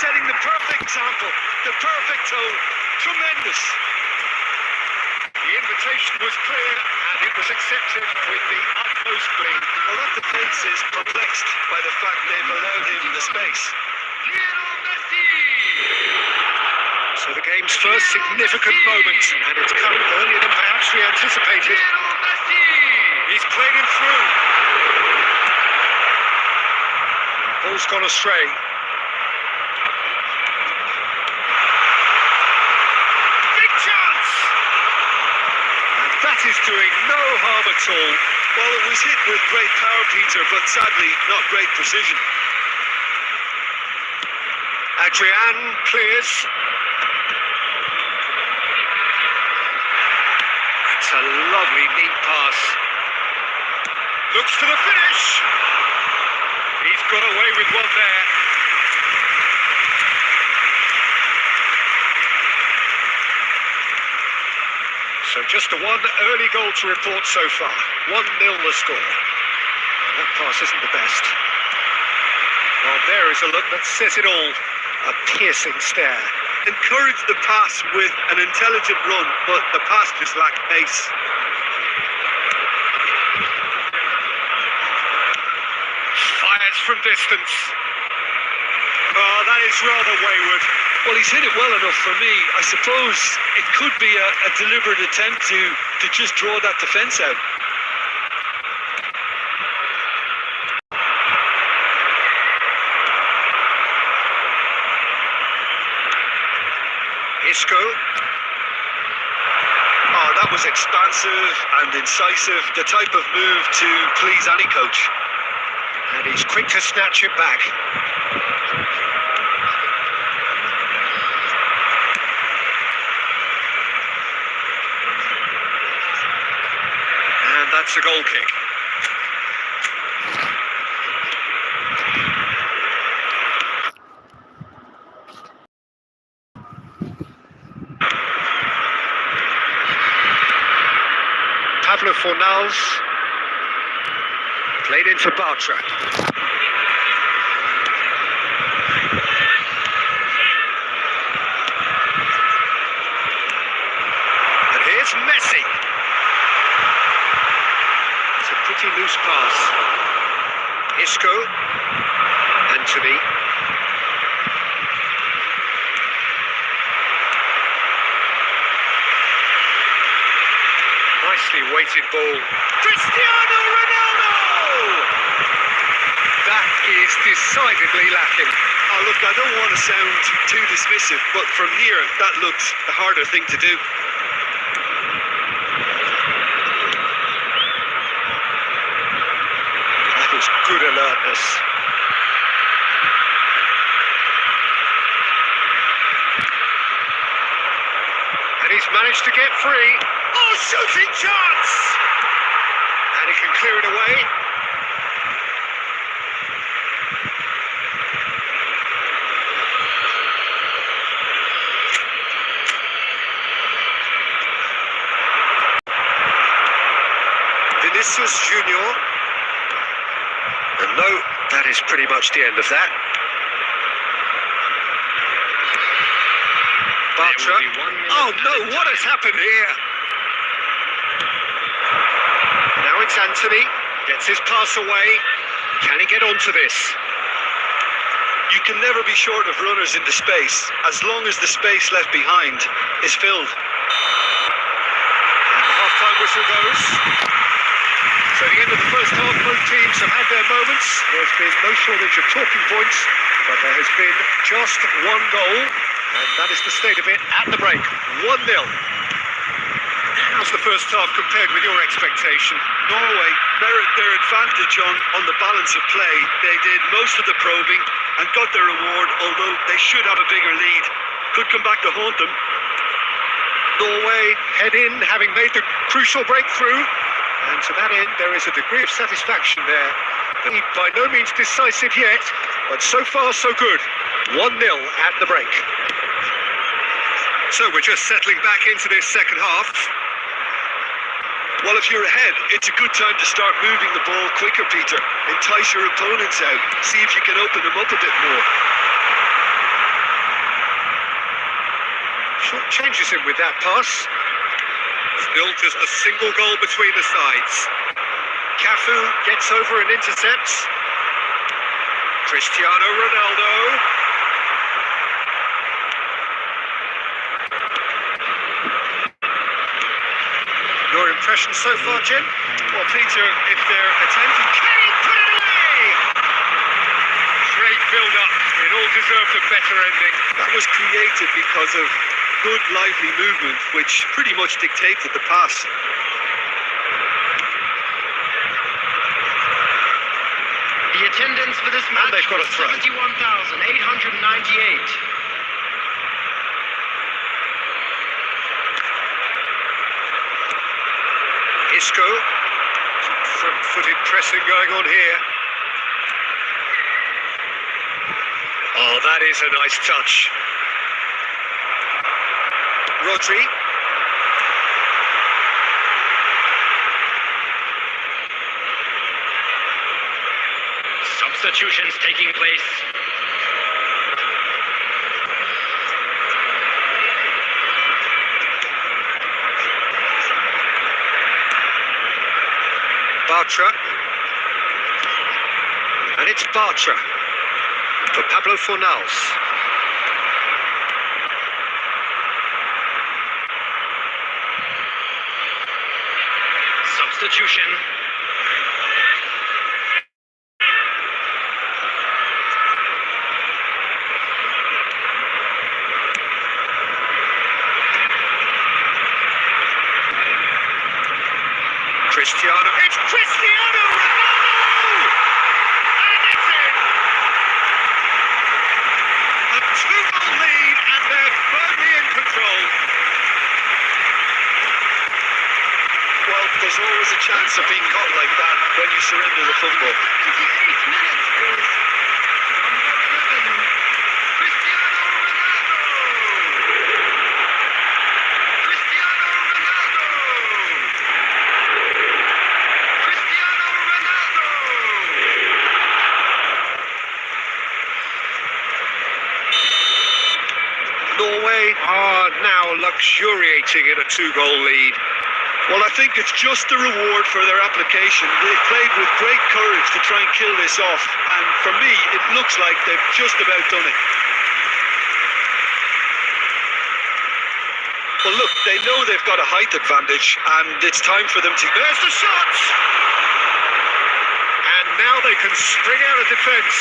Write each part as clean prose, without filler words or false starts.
setting the perfect example, the perfect tone. Tremendous. The invitation was clear and it was accepted with the utmost glee. Well, that defence is perplexed by the fact they've allowed him the space. So the game's first significant moment, and it's come earlier than perhaps we anticipated. He's played him through. Ball's gone astray. Big chance! And that is doing no harm at all. Well, it was hit with great power, Peter, but sadly not great precision. Adrian clears. It's a lovely, neat pass. Looks for the finish. He's got away with one there. So just the one early goal to report so far. 1-0 the score. That pass isn't the best. Well, there is a look that says it all. A piercing stare. Encouraged the pass with an intelligent run, but the pass just lacked pace. Fires from distance. Oh, that is rather wayward. Well, he's hit it well enough for me. I suppose it could be a deliberate attempt to just draw that defence out. Isco. Oh, that was expansive and incisive, the type of move to please any coach. And he's quick to snatch it back. And that's a goal kick. Pablo Fornals, played in for Bartra. And here's Messi. It's a pretty loose pass. Isco, Anthony. Nicely weighted ball. Cristiano Ronaldo! That is decidedly lacking. Oh, look, I don't want to sound too dismissive, but from here, that looks the harder thing to do. That was good alertness. And he's managed to get free. Oh, shooting chance! And he can clear it away. Vinicius Junior. And no, that is pretty much the end of that. Bartra. Oh no, what has happened here? Now it's Anthony. Gets his pass away. Can he get onto this? You can never be short of runners into space, as long as the space left behind is filled. And the half-time whistle goes. So the end of the first half, both teams have had their moments. There's been no shortage of talking points, but there has been just one goal, and that is the state of it at the break. 1-0. How's the first half compared with your expectation? Norway merit their advantage on the balance of play. They did most of the probing and got their reward, although they should have a bigger lead. Could come back to haunt them. Norway head in, having made the crucial breakthrough. And to that end, there is a degree of satisfaction there. By no means decisive yet, but so far so good. 1-0 at the break. So we're just settling back into this second half. Well, if you're ahead, it's a good time to start moving the ball quicker, Peter. Entice your opponents out. See if you can open them up a bit more. changes him with that pass. Still just a single goal between the sides. Cafu gets over and intercepts. Cristiano Ronaldo. Your impression so far, Jim? Well, Peter, if they're attempting... Can he put it away? Great build-up. It all deserved a better ending. That was created because of good, lively movement, which pretty much dictated the pass. The attendance for this match they've got a was throw. 71,898. Isco. Front-footed pressing going on here. Oh, that is a nice touch. Rodri. Substitutions taking place. Bartra. And it's Bartra for Pablo Fornals. Substitution. Cristiano. It's Cristiano Ronaldo! And it's in! A 2-goal lead, and they're firmly in control. Well, there's always a chance of being caught like that when you surrender the football. 28 minutes is number 11, Cristiano Ronaldo. Cristiano Ronaldo. Cristiano Ronaldo. Norway are now luxuriating in a 2-goal lead. Well, I think it's just the reward for their application. They played with great courage to try and kill this off, and for me, it looks like they've just about done it. Well, look, they know they've got a height advantage, and it's time for them to... There's the shot! And now they can spring out of defence.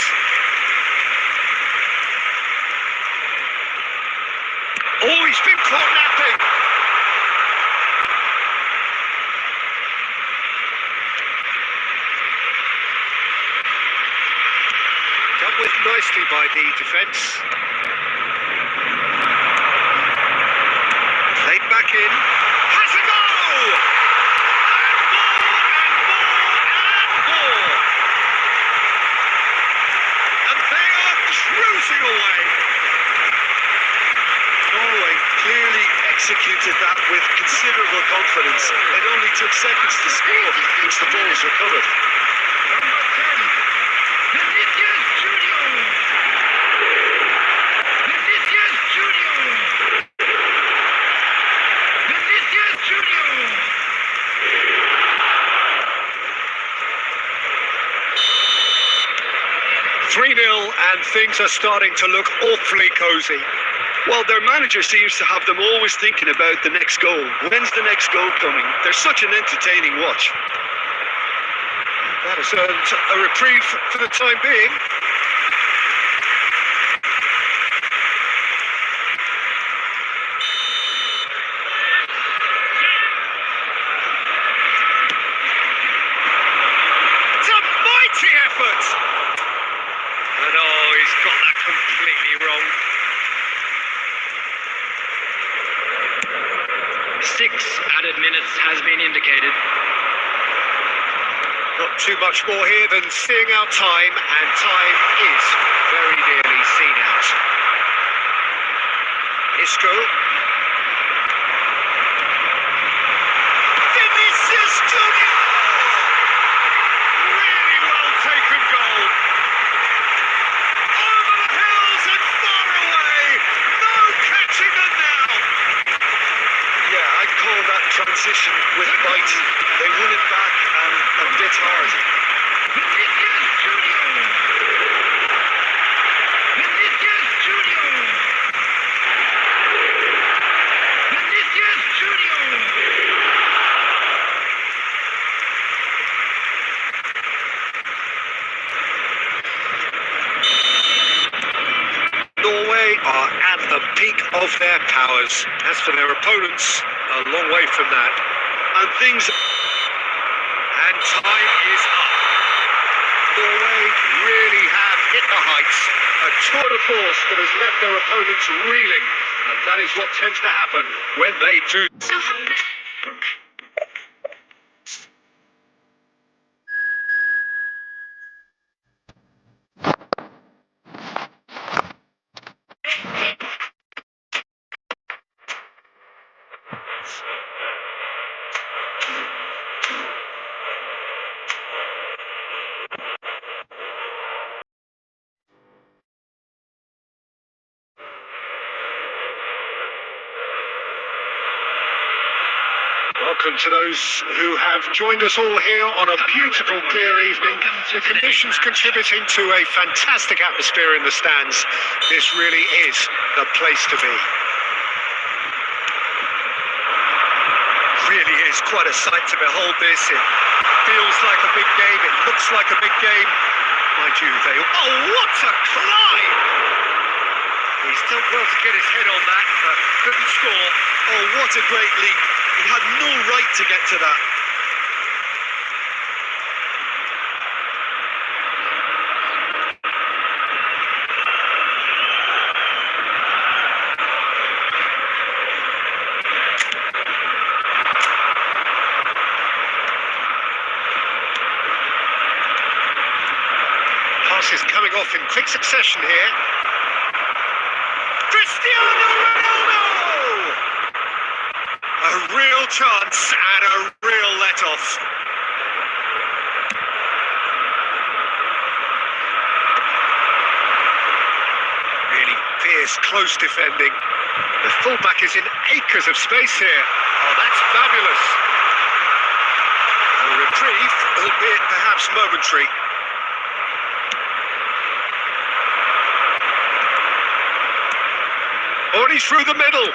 Oh, he's been caught napping. Dealt with nicely by the defence. Played back in. Has a goal! And more. And they are cruising away. Norway clearly executed that with considerable confidence. It only took seconds to score once the ball was recovered. Number 10, Vinicius Junior. Vinicius Junior. Vinicius Junior. 3-0, and things are starting to look awfully cosy. Well, their manager seems to have them always thinking about the next goal. When's the next goal coming? They're such an entertaining watch. That has earned a reprieve for the time being. It's a mighty effort! And oh, he's got that completely wrong. 6 added minutes has been indicated. Not too much more here than seeing out time, and time is very nearly seen out. Isco. Vinicius Junior! Really well taken goal. Over the hills and far away. No catching them now. opposition with bite. They won it back and a bit hard. Vinicius Junior. Vinicius Junior. Vinicius Junior. Norway are at the peak of their powers. As for their opponents, a long way from that. And things... And time is up. Norway really have hit the heights. A tour de force that has left their opponents reeling. And that is what tends to happen when they do. Welcome to those who have joined us all here on a beautiful, clear evening. The conditions contributing to a fantastic atmosphere in the stands. This really is the place to be. Really is quite a sight to behold this. It feels like a big game. It looks like a big game. Mind you, they... Oh, what a climb! He's done well to get his head on that, but couldn't score. Oh, what a great leap. He had no right to get to that. Passes coming off in quick succession here. Cristiano Ronaldo! A real chance and a real let-off. Really fierce, close defending. The fullback is in acres of space here. Oh, that's fabulous. A reprieve, albeit perhaps momentary. Already through the middle.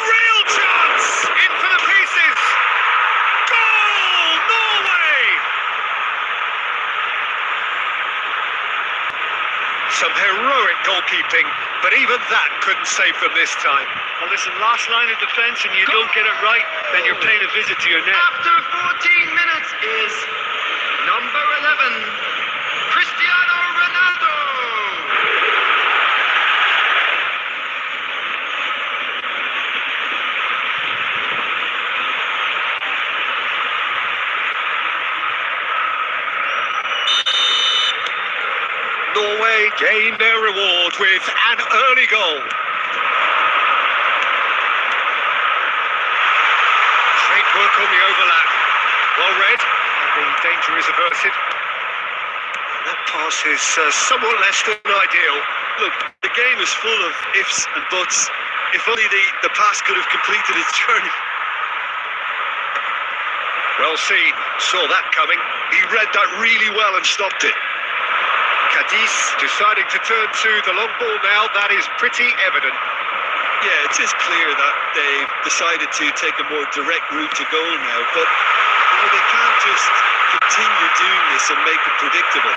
Real chance! In for the pieces! Goal! Norway! Some heroic goalkeeping, but even that couldn't save them this time. Well, listen, last line of defence and you don't get it right, then you're paying a visit to your net. After 14 minutes is number 11, Cristiano Ronaldo. Norway gained their reward with an early goal. Great work on the overlap. Well read. The danger is averted. That pass is somewhat less than ideal. Look, the game is full of ifs and buts. If only the pass could have completed its journey. Well seen. Saw that coming. He read that really well and stopped it. Cadiz deciding to turn to the long ball now. That is pretty evident. Yeah, it is clear that they've decided to take a more direct route to goal now, but they can't just continue doing this and make it predictable.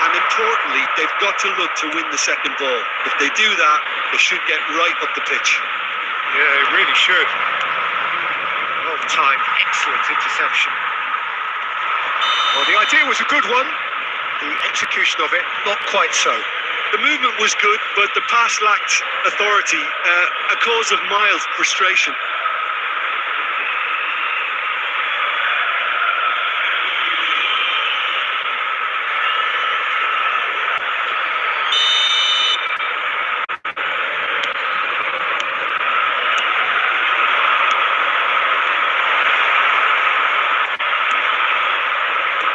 And importantly, they've got to look to win the second ball. If they do that, they should get right up the pitch. Yeah, they really should. Well timed, excellent interception. Well, the idea was a good one. The execution of it, not quite so. The movement was good, but the pass lacked authority, a cause of mild frustration.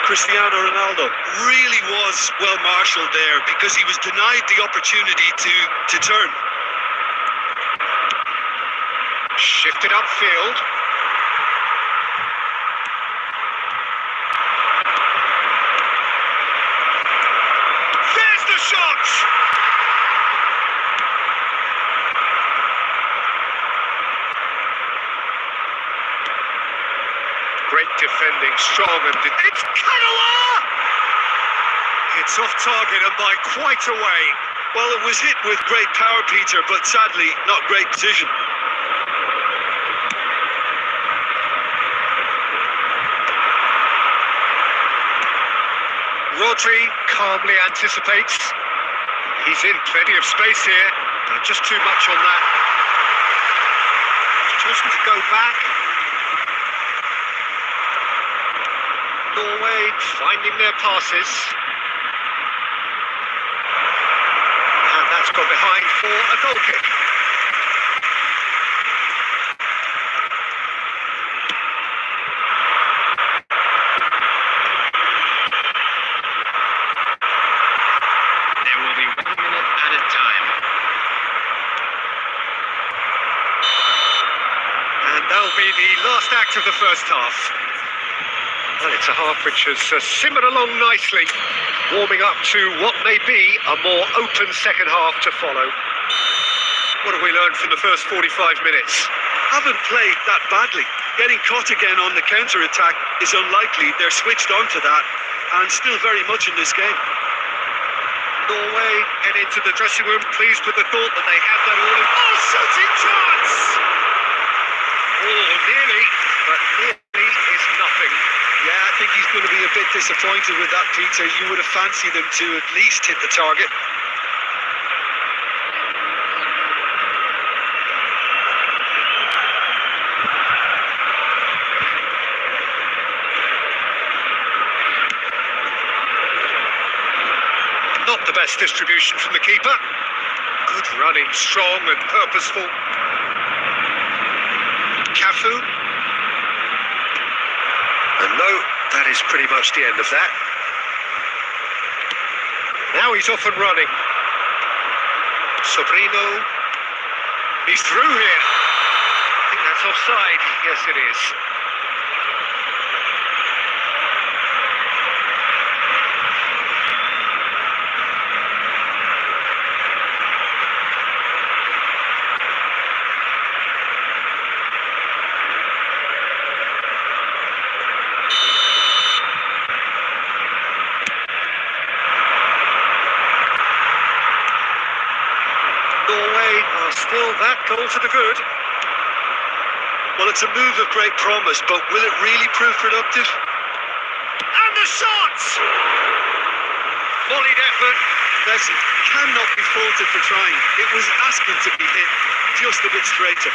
Cristiano Ronaldo really was well marshalled there because he was denied the opportunity to turn. Shifted upfield. There's the shot! Great defending, strong, and it's Canola! It's off target and by quite a way. Well, it was hit with great power, Peter, but sadly, not great precision. Rodri calmly anticipates. He's in plenty of space here. Just too much on that. Chosen to go back. Norway finding their passes. And that's gone behind for a goal kick. There will be 1 minute at a time. And that'll be the last act of the first half. Well, it's a half which has simmered along nicely, warming up to what may be a more open second half to follow. What have we learned from the first 45 minutes? Haven't played that badly. Getting caught again on the counter-attack is unlikely. They're switched onto that and still very much in this game. Norway head into the dressing room, pleased with the thought that they have that all in. Oh, shooting chance! Oh, nearly, but nearly is nothing. Yeah, I think he's going to be a bit disappointed with that, Peter. You would have fancied him to at least hit the target. Not the best distribution from the keeper. Good running, strong and purposeful. Cafu. And no, that is pretty much the end of that. Now he's off and running. Sobrino. He's through here. I think that's offside. Yes, it is. Norway are still that goal to the good. Well, it's a move of great promise, but will it really prove productive? And the shot! Volleyed effort. Listen, cannot be faulted for trying. It was asking to be hit, just a bit straighter.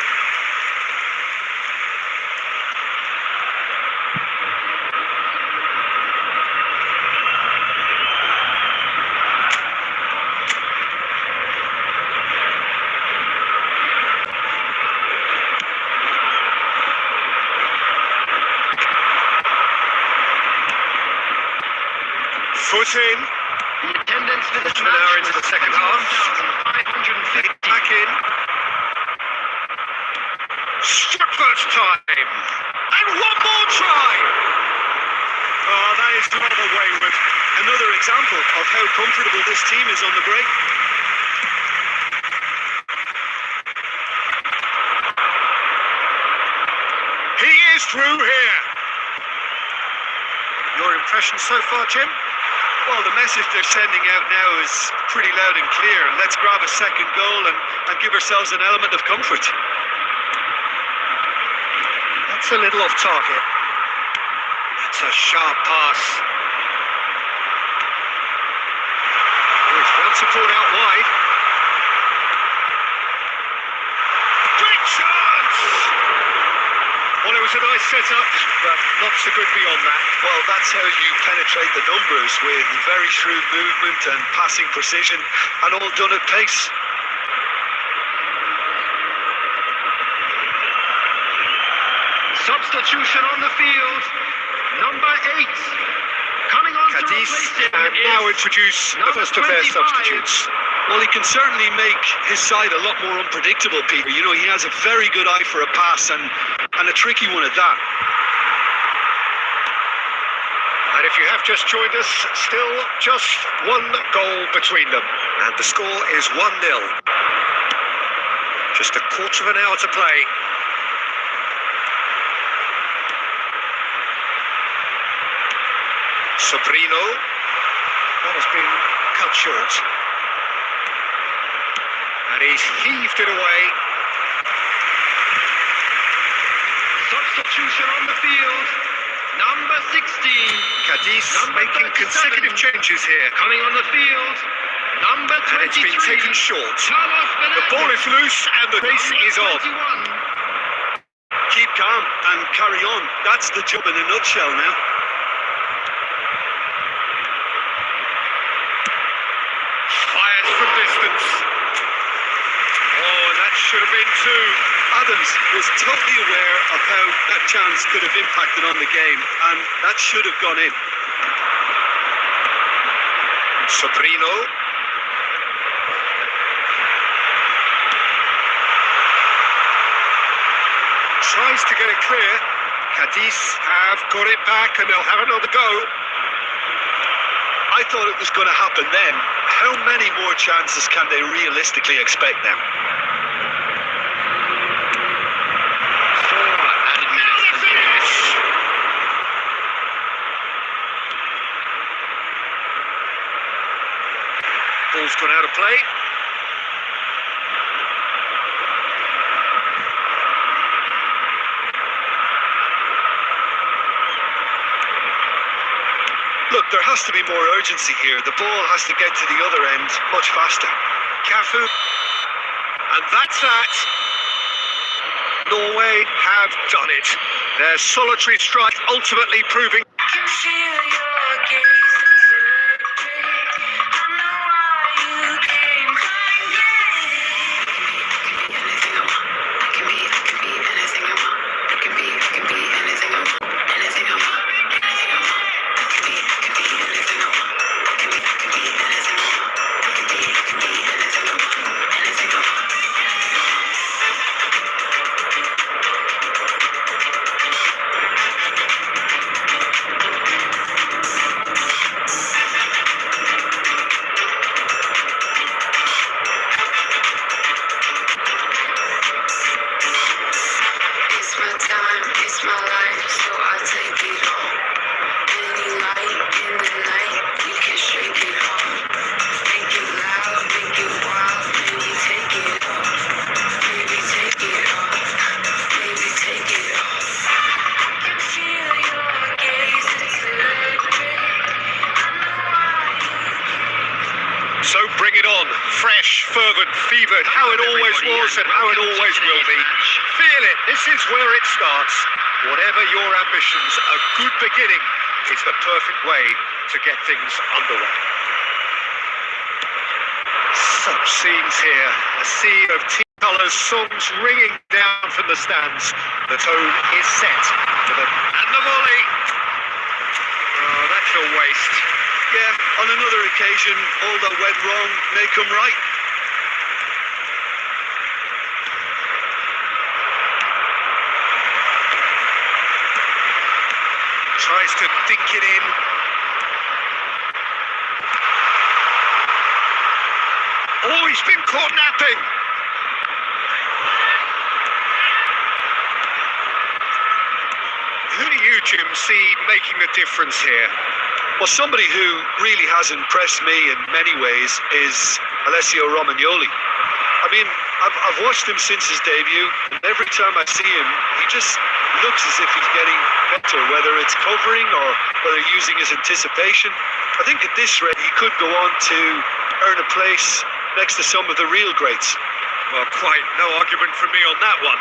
Foot in. The attendance for this An hour match into was the second half. 21,550. Back in. Struck first time. And one more try. Oh, that is rather wayward. Another example of how comfortable this team is on the break. He is through here. Your impression so far, Jim? Well, the message they're sending out now is pretty loud and clear. Let's grab a second goal and give ourselves an element of comfort. That's a little off target. That's a sharp pass. Oh, he's found support out wide. Great chance! Well, it was a nice setup, but not so good beyond that. Well, that's how you penetrate the numbers, with very shrewd movement and passing precision, and all done at pace. Substitution on the field. Number 8, Coming on to Cadiz, replace him and is now introduce the number first of their 25. substitutes. Well, he can certainly make his side a lot more unpredictable, Peter. You know, he has a very good eye for a pass and a tricky one at that. And if you have just joined us, still just one goal between them. And the score is 1-0. Just a quarter of an hour to play. Sobrino. That has been cut short. And he's heaved it away. Substitution on the field. Number 16. Cadiz Number making 37. consecutive changes here. Coming on the field. Number 23. And it's been taken short. Carlos The Fernandez. ball is loose and the race is on. 21. Keep calm and carry on. That's the job in a nutshell now. Fires from distance. Oh, and that should have been two. Adams was totally aware of how that chance could have impacted on the game, and that should have gone in. Sobrino. Tries to get it clear. Cadiz have got it back and they'll have another go. I thought it was going to happen then. How many more chances can they realistically expect now? 4 added minutes The to the finish! Ball's gone out of play. Look, there has to be more urgency here. The ball has to get to the other end much faster. Cafu. And that's that. Norway have done it. Their solitary strike ultimately proving. Can feel your gaze, it's electric. I know why you came crying. Anything I want, I can be anything I want. I can be anything I want, anything I want, anything I want. I can be anything I want. I can be anything I want. I can be anything I want, anything I want. It's my time, it's my life, so I take it all. Any light in the night, we can shake it off. Make it loud, make it wild, maybe take it off. Maybe take it off, maybe take it off. I can feel your gaze, it's electric. I know why you. So bring it on. Fresh, fervent, fevered, how it always was and how it always will be. Feel it. This is where it starts. Whatever your ambitions, a good beginning is the perfect way to get things underway. Such scenes here. A sea of team colours, songs ringing down from the stands. The tone is set. And the volley. Oh, that's a waste. Yeah, on another occasion, all that went wrong may come right. Tries to dink it in. Oh, he's been caught napping. Who do you, Jim, see making the difference here? Well, somebody who really has impressed me in many ways is Alessio Romagnoli. I mean, I've watched him since his debut, and every time I see him, he just looks as if he's getting better, whether it's covering or whether using his anticipation. I think at this rate, he could go on to earn a place next to some of the real greats. Well, quite no argument from me on that one.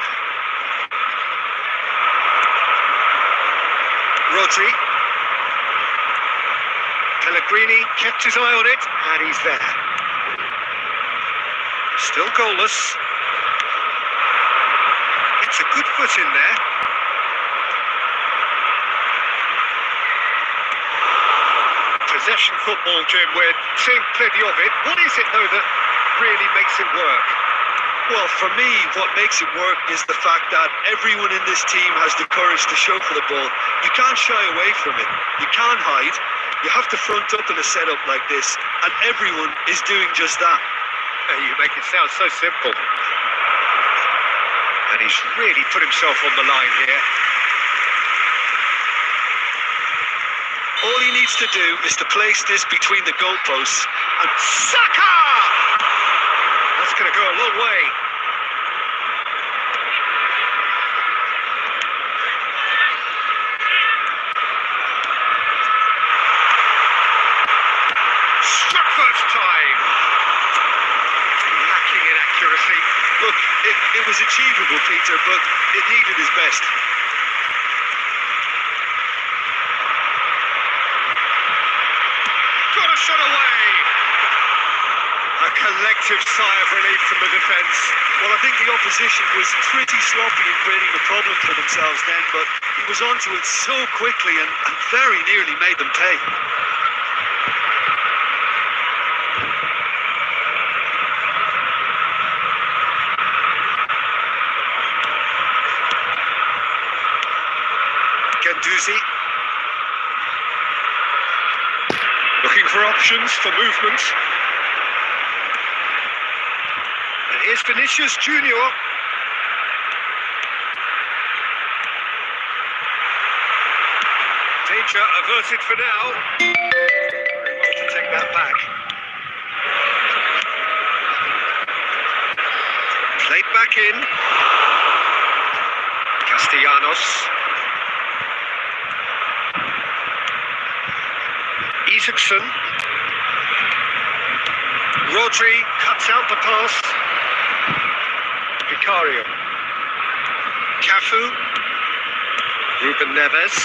Rodri. Pellegrini kept his eye on it, and he's there. Still goalless. It's a good foot in there. Possession football, Jim, we're seeing plenty of it. What is it, though, that really makes it work? Well, for me, what makes it work is the fact that everyone in this team has the courage to show for the ball. You can't shy away from it. You can't hide. You have to front up in a setup like this, and everyone is doing just that. You make it sound so simple. And he's really put himself on the line here. All he needs to do is to place this between the goalposts and Saka! That's going to go a long way. Struck first time. Lacking in accuracy. look, it was achievable, Peter, but it needed his best. Got a shot away. A collective sigh of relief from the defence. Well, I think the opposition was pretty sloppy in creating a problem for themselves then, but he was onto it so quickly and very nearly made them pay. Gendouzi. Looking for options for movement. And here's Vinicius Junior. Danger averted for now. Very well to take that back. Played back in. Castellanos. Isaacson. Rodri cuts out the pass. Vicario. Cafu. Ruben Neves.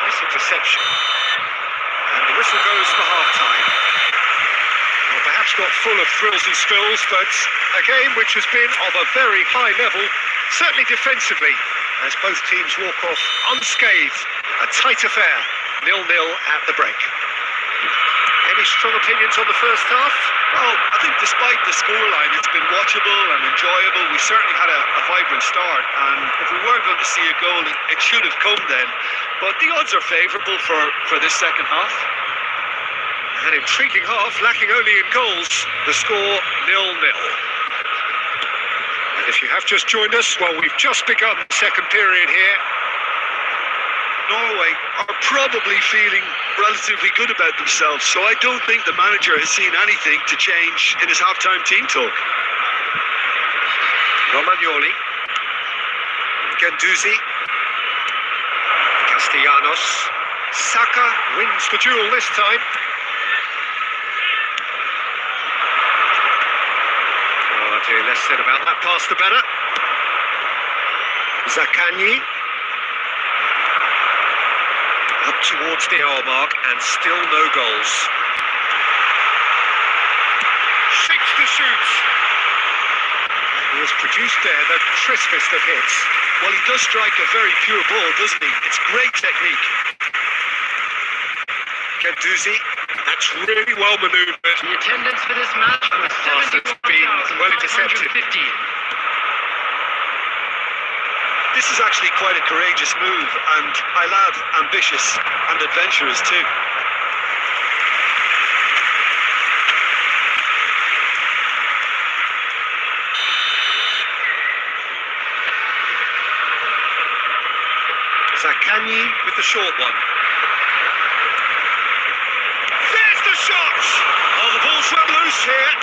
Nice interception. And the whistle goes for half-time. Well, perhaps not full of thrills and spills, but a game which has been of a very high level, certainly defensively, as both teams walk off unscathed. A tight affair. 0-0 at the break. Any strong opinions on the first half? Well, I think despite the scoreline, it's been watchable and enjoyable. We certainly had a vibrant start, and if we were going to see a goal, it should have come then. But the odds are favourable for this second half. An intriguing half, lacking only in goals. The score 0-0. And if you have just joined us, well, we've just begun the second period here. Norway are probably feeling relatively good about themselves, so I don't think the manager has seen anything to change in his halftime team talk. Romagnoli. Gendouzi. Castellanos. Saka wins the duel this time. Oh dear, less said about that pass the better. Zaccagni. Up towards the hour mark and still no goals. Shakes to shoot. He has produced there the crispest of hits. Well, he does strike a very pure ball, doesn't he? It's great technique. Gendouzi. That's really well manoeuvred. The attendance for this match was Pass that's been well intercepted. 71,550. This is actually quite a courageous move, and I love ambitious and adventurous too. Zaccagni with the short one. There's the shot! Oh, the ball's run loose here.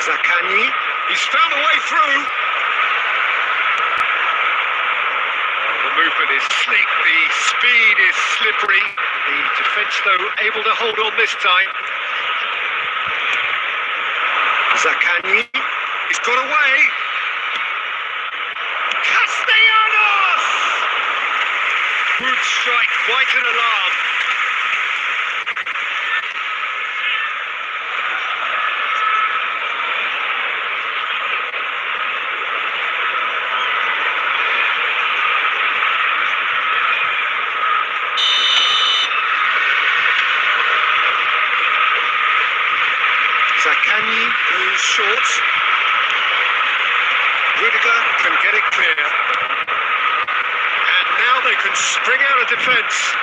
Zaccagni, he's found a way through. Oh, the movement is sleek, the speed is slippery. The defence, though, able to hold on this time. Zaccagni, he's got away. Castellanos! Good strike, quite an alarm. runs short. Rudiger can get it clear. And now they can spring out of defence.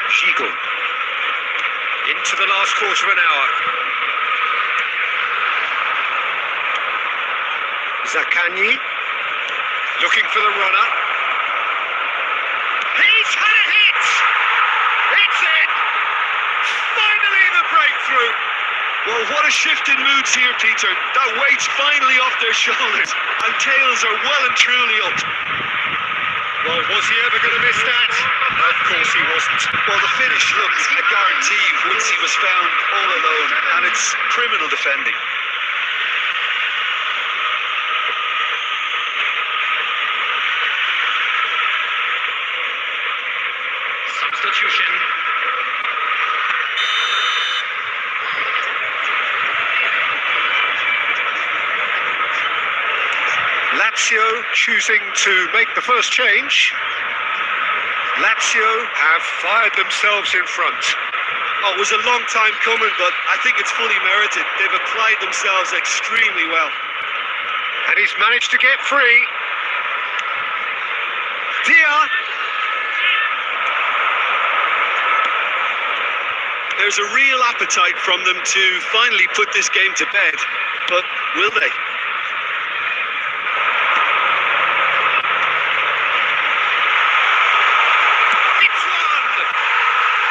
Gigo. Into the last quarter of an hour. Zaccagni. Looking for the runner. He's had a hit! It's in! Finally the breakthrough! Well, what a shift in moods here, Peter. That weight's finally off their shoulders, and tails are well and truly up. Well, was he ever going to miss that? Of course he wasn't. Well, the finish looked a guarantee once he was found all alone, and it's criminal defending. Substitution. Lazio choosing to make the first change. Lazio have fired themselves in front. Oh, it was a long time coming, but I think it's fully merited. They've applied themselves extremely well. And he's managed to get free. Dia. There's a real appetite from them to finally put this game to bed, but will they? It's won!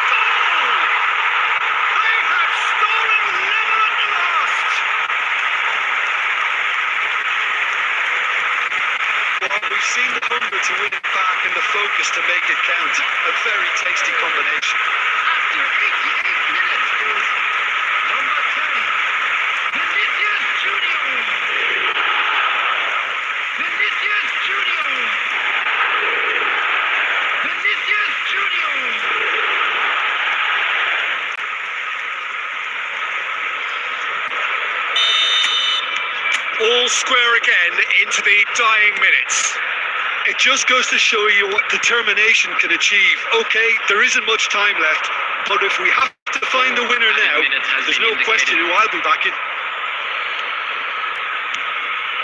Goal! They have stolen level at the last! Well, we've seen the hunger to win it back and the focus to make it count. A very tasty combination. After 88 minutes is number 10, Vinicius Junior. Vinicius Junior. Vinicius Junior. All square again into the dying minutes. It just goes to show you what determination can achieve. Okay, there isn't much time left, but if we have to find the winner now, there's no question who I'll be backing.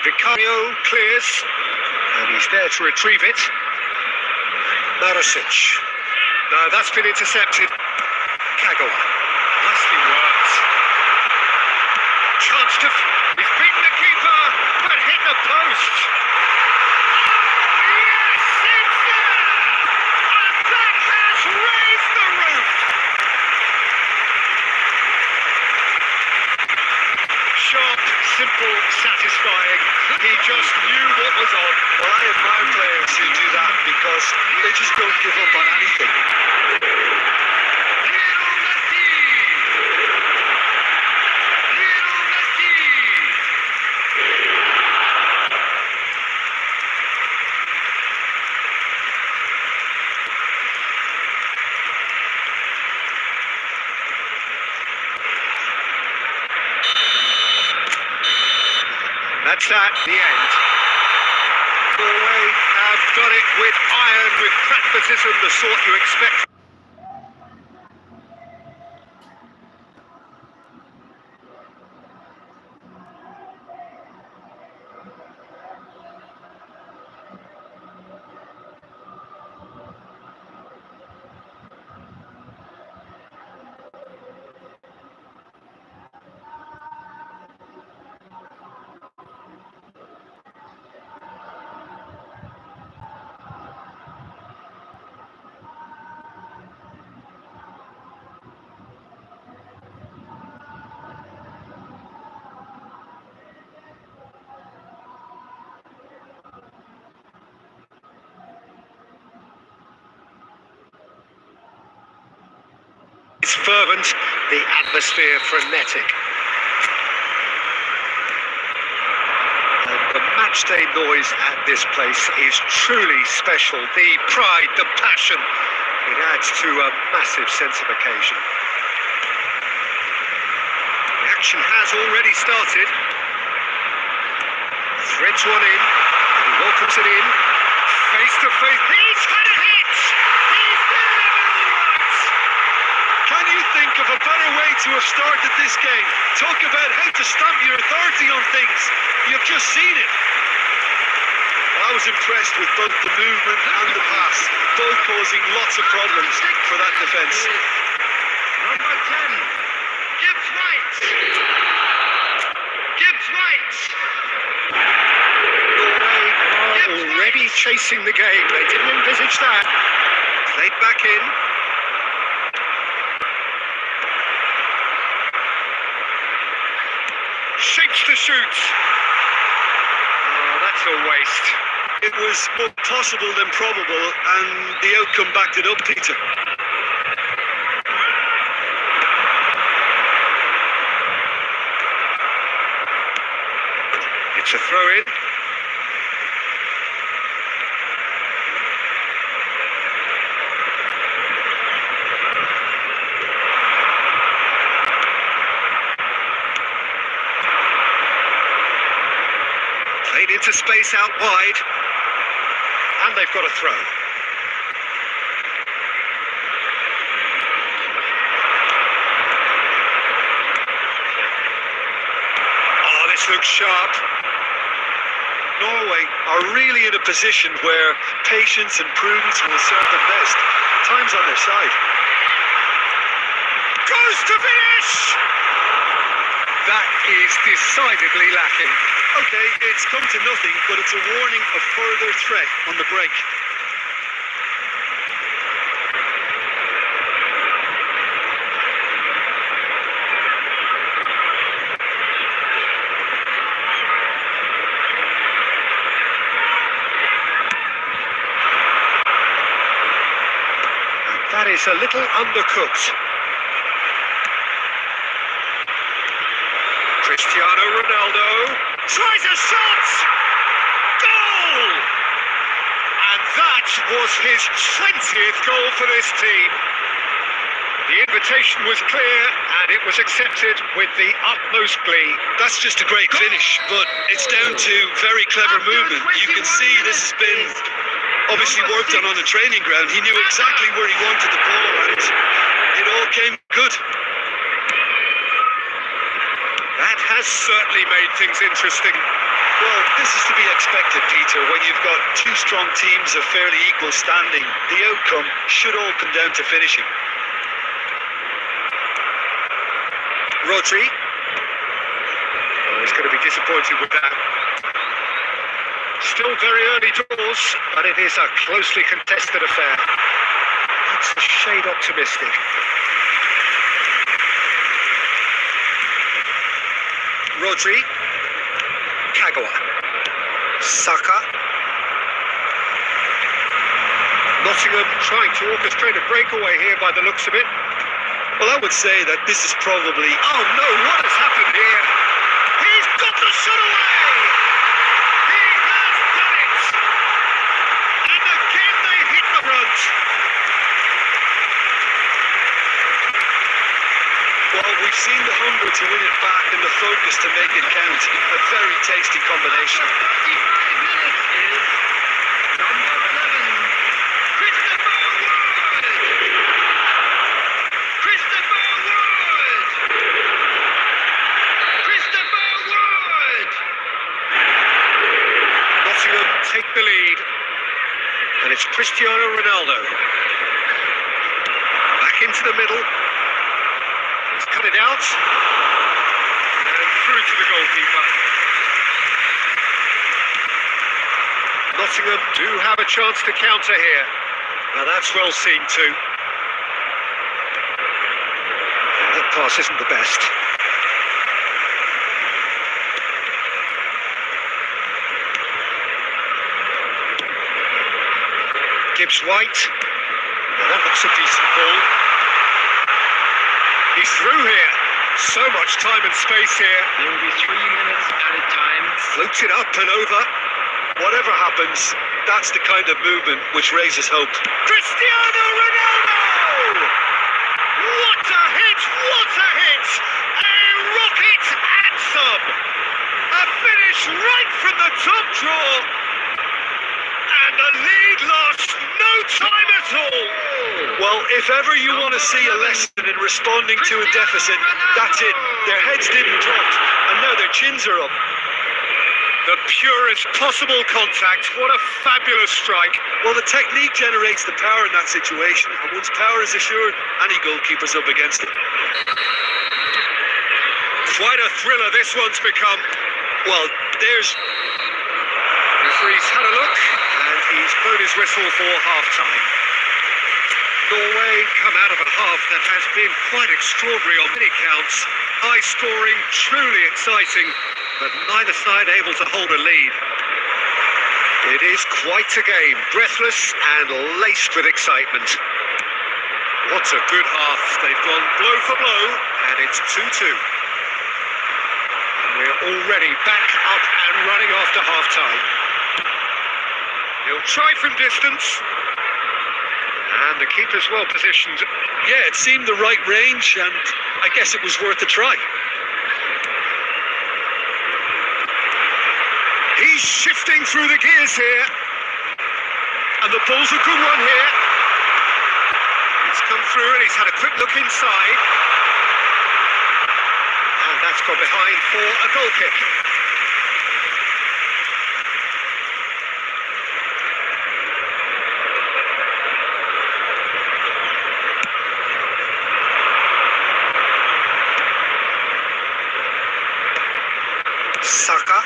Vicario clears, and he's there to retrieve it. Marosic. No, that's been intercepted. Kagawa. Nicely worked. Chance to... He's beaten the keeper, but hit the post. Sharp, simple, satisfying. He just knew what was on. Well, I admire players who do that because they just don't give up on anything. Lionel Messi. Lionel Messi. That's that, the end. Norway have done it with iron, with pragmatism, the sort you expect. It's fervent, the atmosphere frenetic. And the matchday noise at this place is truly special. The pride, the passion, it adds to a massive sense of occasion. The action has already started. Threads one in, and he welcomes it in. Face to face, he's had a hit! He's delivered all right! Can you think of a better way to have started this game? Talk about how to stamp your authority on things. You've just seen it. I was impressed with both the movement and the pass, both causing lots of problems for that defence. Number 10, Gibbs White. Gibbs White. Norway are already chasing the game. They didn't envisage that. Played back in. Shapes to shoot. Oh, that's a waste. It was more possible than probable, and the outcome backed it up, Peter. It's a throw-in. Played into space out wide. And they've got a throw. Oh, this looks sharp. Norway are really in a position where patience and prudence will serve them best. Time's on their side. Goes to finish! That is decidedly lacking. Okay, it's come to nothing, but it's a warning of further threat on the break. And that is a little undercooked. Cristiano Ronaldo tries a shot! Goal! And that was his 20th goal for this team. The invitation was clear and it was accepted with the utmost glee. That's just a great finish, but it's down to very clever movement. You can see this has been obviously worked on the training ground. He knew exactly where he wanted the ball, and it all came good. That has certainly made things interesting. Well, this is to be expected, Peter. When you've got two strong teams of fairly equal standing, the outcome should all come down to finishing. Rodri. Oh, he's going to be disappointed with that. Still very early doors, but it is a closely contested affair. That's a shade optimistic. Rodri, Kagawa, Saka. Nottingham trying to orchestrate a breakaway here by the looks of it. Well, I would say that this is probably... Oh no, what has happened here? He's got the shot away! He has done it! And again they hit the front. Well, we've seen the hunger to win it back and the focus to make it count. A very tasty combination. 35 minutes is number 11, Christopher Wood. Christopher Wood. Christopher Wood. Nottingham take the lead. And it's Cristiano Ronaldo. Back into the middle. He's cut it out. And through to the goalkeeper. Nottingham do have a chance to counter here. Now that's well seen too. That pass isn't the best. Gibbs White. Now that looks a decent ball. He's through here. So much time and space here. There will be 3 minutes at a time. Floats it up and over. Whatever happens, that's the kind of movement which raises hope. Cristiano Ronaldo! What a hit! What a hit! A rocket anthem! A finish right from the top draw. And the lead lost no time at all. Well, If ever you want to see a lesson in responding to a deficit, that's it. Their heads didn't drop, and now their chins are up. The purest possible contact. What a fabulous strike. Well, the technique generates the power in that situation, and once power is assured, any goalkeeper's up against it. Quite a thriller this one's become. Well, there's... Referee's had a look, and he's blown his whistle for half-time. Norway come out of a half that has been quite extraordinary on many counts. High scoring, truly exciting, but neither side able to hold a lead. It is quite a game, breathless and laced with excitement. What a good half. They've gone blow for blow, and it's 2-2. We're already back up and running after half-time. He'll try from distance. And the keeper's well positioned. Yeah, it seemed the right range, and I guess it was worth a try. He's shifting through the gears here. And the ball's a good one here. It's come through and he's had a quick look inside. And that's gone behind for a goal kick. Saka.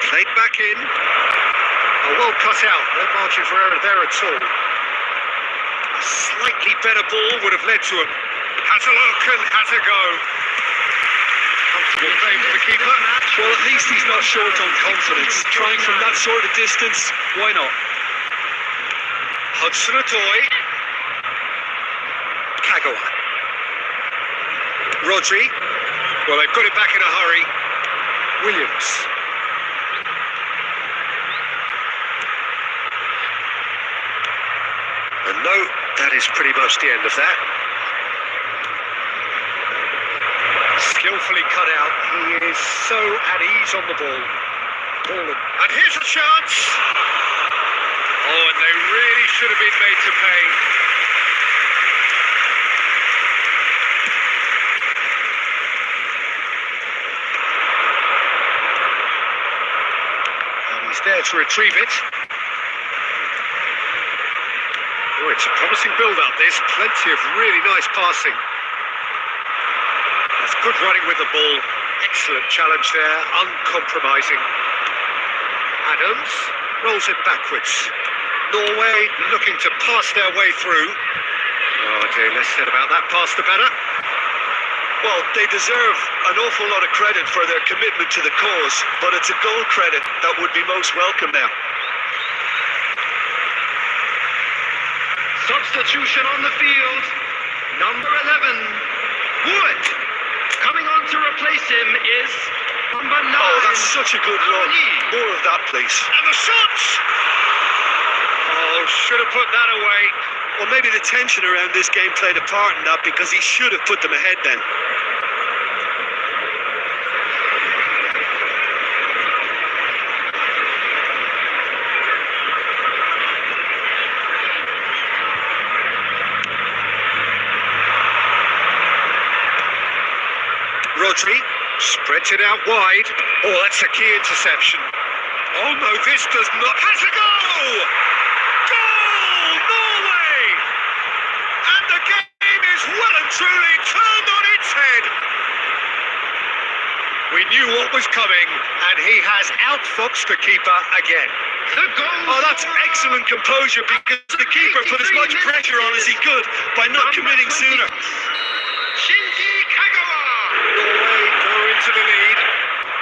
Played back in. Oh, well cut out. No margin for error there at all. A slightly better ball would have led to him. Has a look and has a go. Comfortable play for the keeper. Well, at least he's not short on confidence. Trying from that sort of distance, why not? Hudson-Odoi. Kagawa. Rodri. Well, they've got it back in a hurry. Williams. And no, that is pretty much the end of that. Skillfully cut out. He is so at ease on the ball. And here's a chance. Oh, and they really should have been made to pay. There to retrieve it. Oh, it's a promising build-up, this. Plenty of really nice passing. That's good running with the ball. Excellent challenge there, uncompromising. Adams rolls it backwards. Norway looking to pass their way through. Oh dear, less said about that pass the better. Well, they deserve an awful lot of credit for their commitment to the cause, but it's a goal credit that would be most welcome now. Substitution on the field. Number 11, Wood. Coming on to replace him is number 9. Oh, that's such a good run. More of that, please. And the shots! Oh, should have put that away. Well, maybe the tension around this game played a part in that, because he should have put them ahead then. Rodri spreads it out wide. Oh, that's a key interception. Oh no, this does not... Has a goal! Goal! Norway! And the game is well and truly turned on its head. We knew what was coming, and he has outfoxed the keeper again. The goal. Oh, that's excellent composure, because the keeper put as much pressure on as he could by not committing sooner. Shinji Kagawa. Norway go into the lead.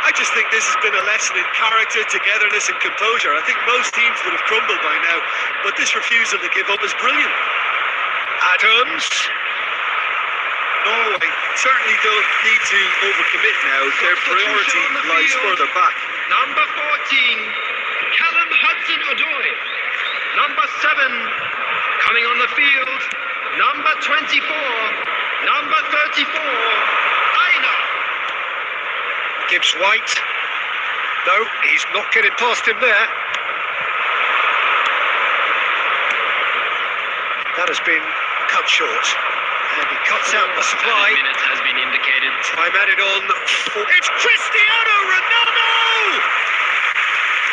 I just think this has been a lesson in character, togetherness and composure. I think most teams would have crumbled by now, but this refusal to give up is brilliant. Adams. Norway certainly don't need to overcommit now. Their priority lies further back. Number 14, Callum Hudson-Odoi. Number 7, coming on the field, number 24, number 34, Aina. Gibbs White. No, he's not getting past him there. That has been cut short. And he cuts out the supply. Minute has been indicated. Time added on. It's Cristiano Ronaldo!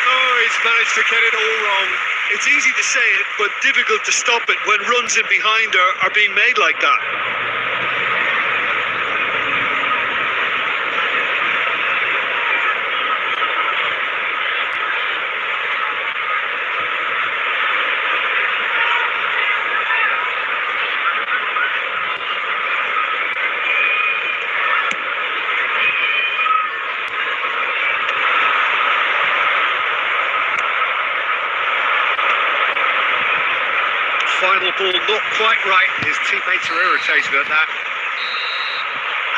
Oh, he's managed to get it all wrong. It's easy to say it, but difficult to stop it when runs in behind are being made like that. Final ball not quite right. His teammates are irritated at that.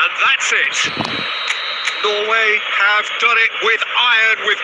And that's it. Norway have done it with iron, with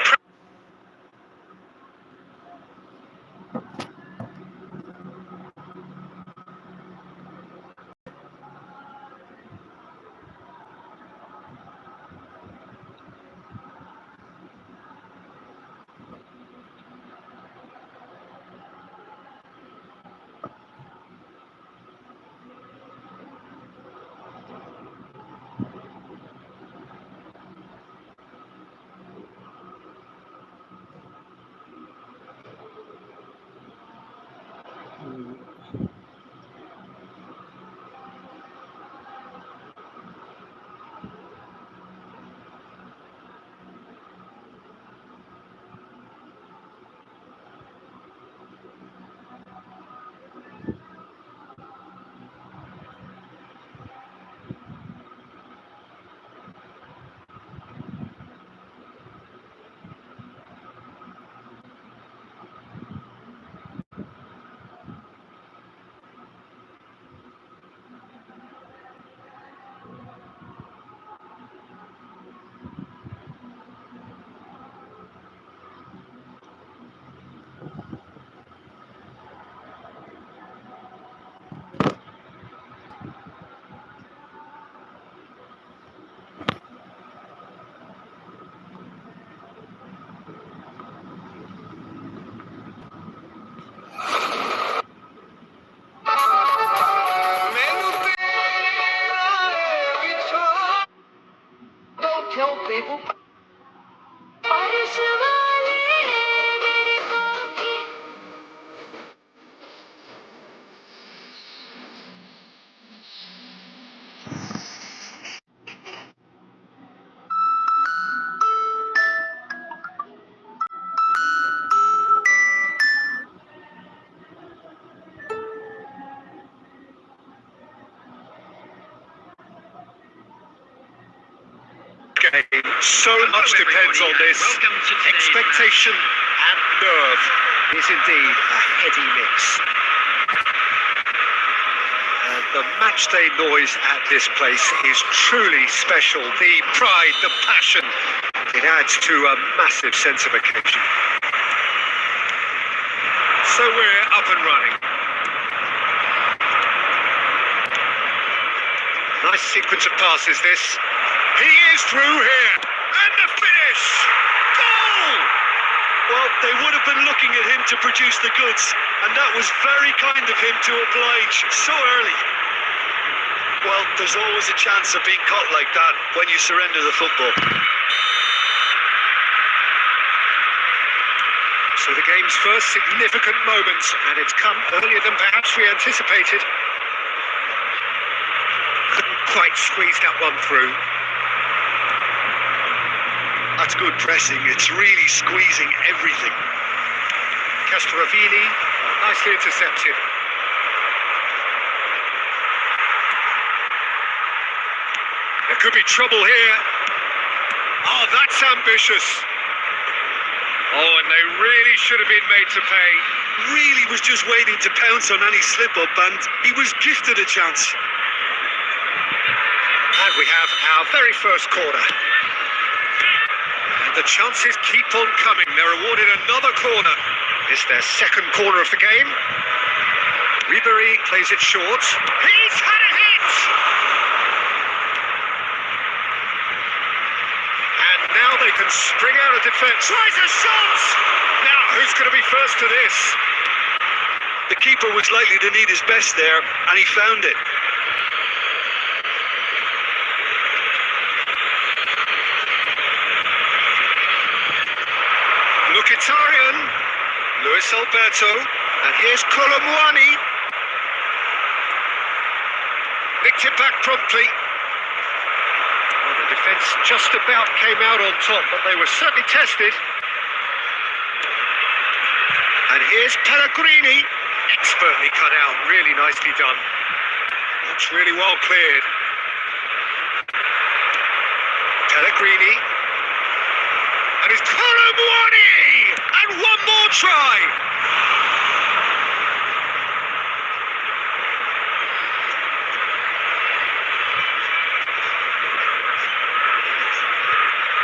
tell people. So much depends on this. Expectation and nerve is indeed a heady mix. And the matchday noise at this place is truly special. The pride, the passion, it adds to a massive sense of occasion. So we're up and running. Nice sequence of passes this. He is through here. And the finish! Goal! Well, they would have been looking at him to produce the goods, and that was very kind of him to oblige so early. Well, there's always a chance of being caught like that when you surrender the football. So the game's first significant moment, and it's come earlier than perhaps we anticipated. Couldn't quite squeeze that one through. That's good pressing. It's really squeezing everything. Castrovilli, nicely intercepted. There could be trouble here. Oh, that's ambitious. Oh, and they really should have been made to pay. Really was just waiting to pounce on any slip-up, and he was gifted a chance. And we have our very first corner. And the chances keep on coming. They're awarded another corner. It's their second corner of the game. Ribery plays it short. He's had a hit! And now they can spring out of defence. Tries a shot! Now, who's going to be first to this? The keeper was likely to need his best there, and he found it. Mkhitaryan, Luis Alberto, and here's Colomwani. Nicked it back promptly. Well, the defence just about came out on top, but they were certainly tested. And here's Pellegrini. Expertly cut out, really nicely done. That's really well cleared. Pellegrini. And it's Colomwani! And one more try!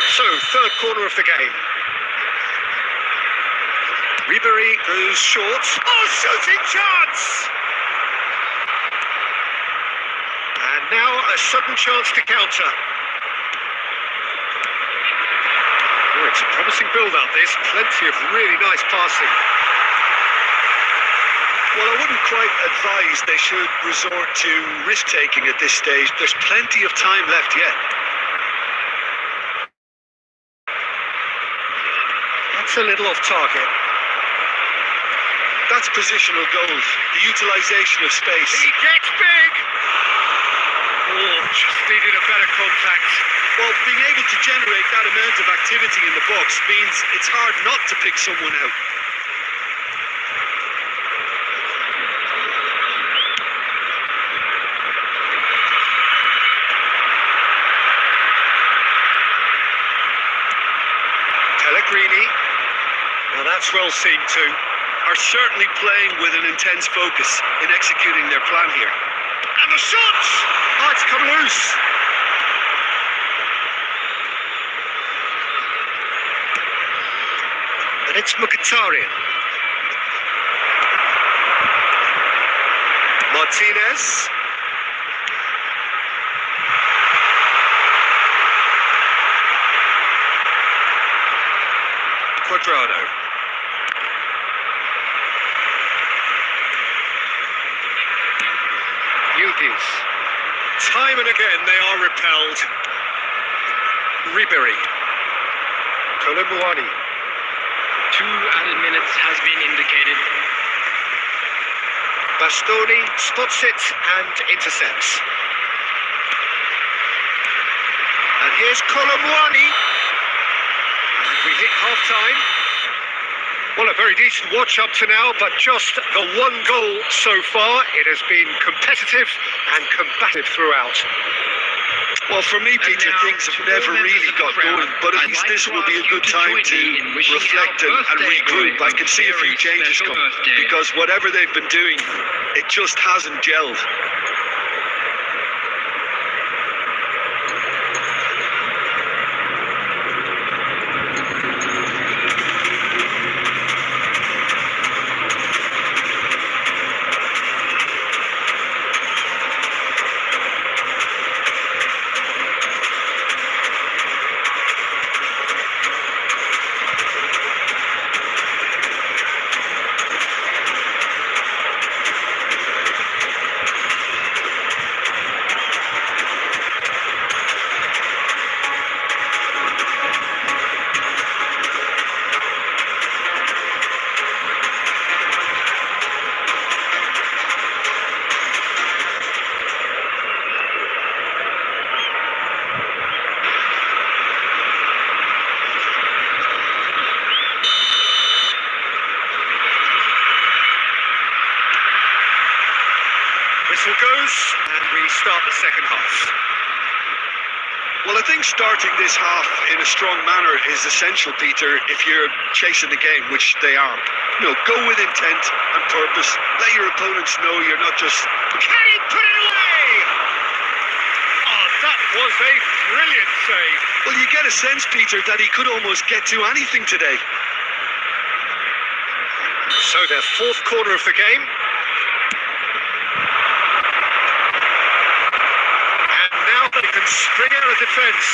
So, third corner of the game. Ribery goes short. Oh, shooting chance! And now a sudden chance to counter. Oh, it's a promising build-up, this. Plenty of really nice passing. Well, I wouldn't quite advise they should resort to risk-taking at this stage. There's plenty of time left yet. That's a little off target. That's positional goals, the utilisation of space. He gets big! Oh, just needed a better contact. Well, being able to generate that amount of activity in the box means it's hard not to pick someone out. Pellegrini. Well, that's well seen too. Are certainly playing with an intense focus in executing their plan here. And the shot! Oh, it's come loose. And it's Mkhitaryan. Martinez. Quadrado. Yildiz. Time and again they are repelled. Ribery. Colomwani. 2 added minutes has been indicated. Bastoni spots it and intercepts. And here's Colomwani. And we hit half-time. Well, a very decent watch up to now, but just the one goal so far. It has been competitive and combative throughout. Well, for me, Peter, things have never really got going, but at least this will be a good time to reflect and regroup. I can see a few changes coming, because whatever they've been doing, it just hasn't gelled. Whistle goes, and we start the second half. Well, I think starting this half in a strong manner is essential, Peter, if you're chasing the game, which they are. You know, go with intent and purpose. Let your opponents know you're not just... Can he put it away? Oh, that was a brilliant save. Well, you get a sense, Peter, that he could almost get to anything today. So their fourth corner of the game. And now they can spring out of defence.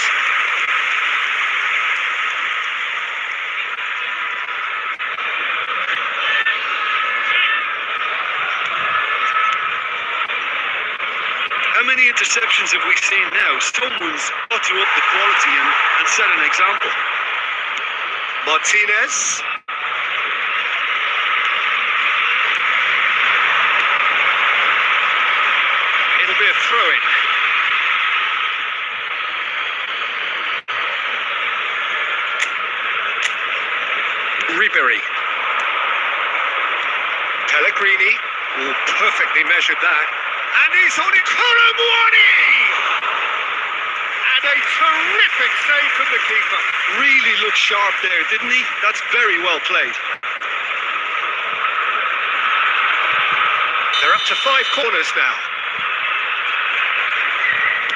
How many interceptions have we seen now? Someone's got to up the quality and set an example. Martinez. It'll be a throw-in. Ribery. Pellegrini. Oh, perfectly measured that. And he's on it. Colomwani! And a terrific save from the keeper. Really looked sharp there, didn't he? That's very well played. They're up to 5 corners now.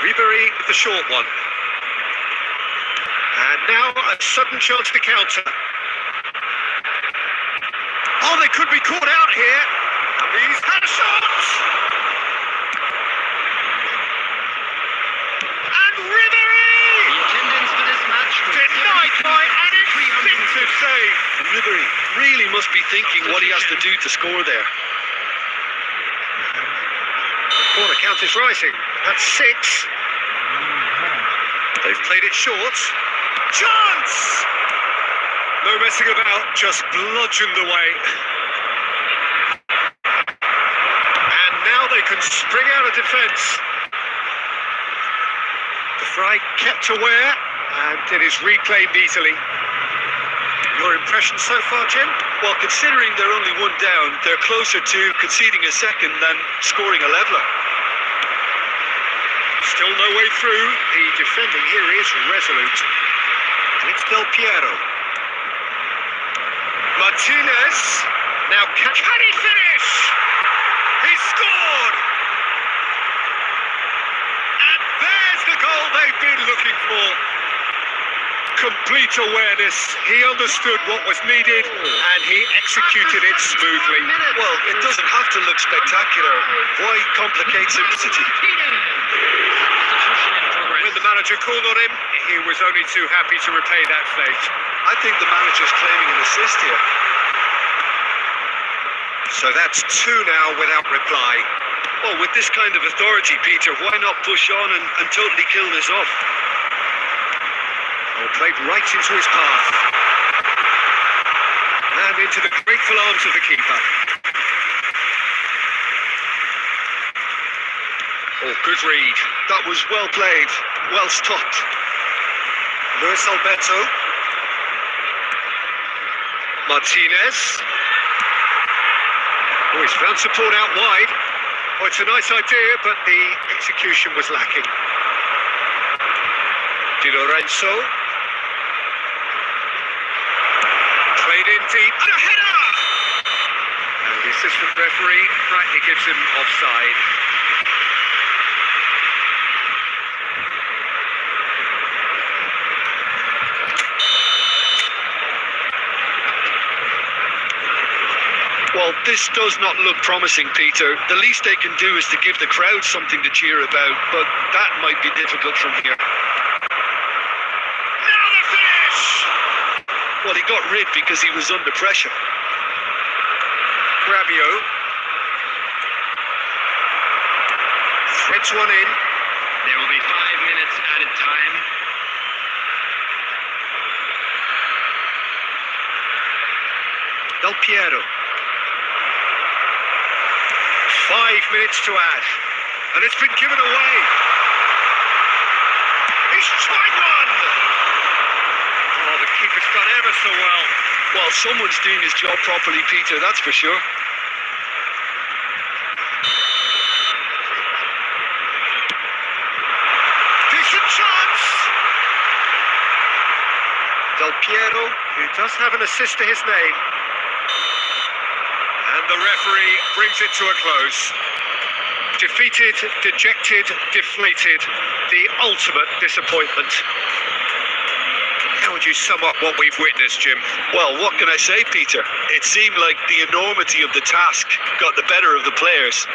Ribery with the short one. And now a sudden chance to counter. Oh, they could be caught out here. He's had a shot! And Ribery! The attendance for this match was Denied by an instinctive save. And Ribery really must be thinking what he has to do to score there. Corner count is rising. That's 6. They've played it short. Chance! No messing about, just bludgeoned away. And now they can spring out of defence. The Fry kept aware, and it is reclaimed easily. Your impression so far, Jim? Well, considering they're only one down, they're closer to conceding a second than scoring a leveller. Still no way through. The defending here is resolute. And it's Del Piero. Martinez. Now can he finish? He scored! And there's the goal they've been looking for. Complete awareness. He understood what was needed and he executed it smoothly. Well, it doesn't have to look spectacular. Why complicate simplicity? When the manager called on him, he was only too happy to repay that fate. I think the manager's claiming an assist here. So that's 2 now without reply. Well, with this kind of authority, Peter, why not push on and totally kill this off? Oh, played right into his path. And into the grateful arms of the keeper. Oh, good read. That was well played, well stopped. Luis Alberto. Martinez. Oh, he's found support out wide. Oh, it's a nice idea, but the execution was lacking. Di Lorenzo. Played in deep. And a header! And the assistant referee rightly gives him offside. Well, this does not look promising, Peter. The least they can do is to give the crowd something to cheer about, but that might be difficult from here. Now the finish! Well, he got rid because he was under pressure. Grabio. Threads one in. There will be 5 minutes added time. Del Piero. 5 minutes to add. And it's been given away. He's tried one! Oh, the keeper's done ever so well. Well, someone's doing his job properly, Peter, that's for sure. Decent chance! Del Piero, who does have an assist to his name. And the referee brings it to a close. Defeated, dejected, deflated. The ultimate disappointment. How would you sum up what we've witnessed, Jim? Well, what can I say, Peter? It seemed like the enormity of the task got the better of the players.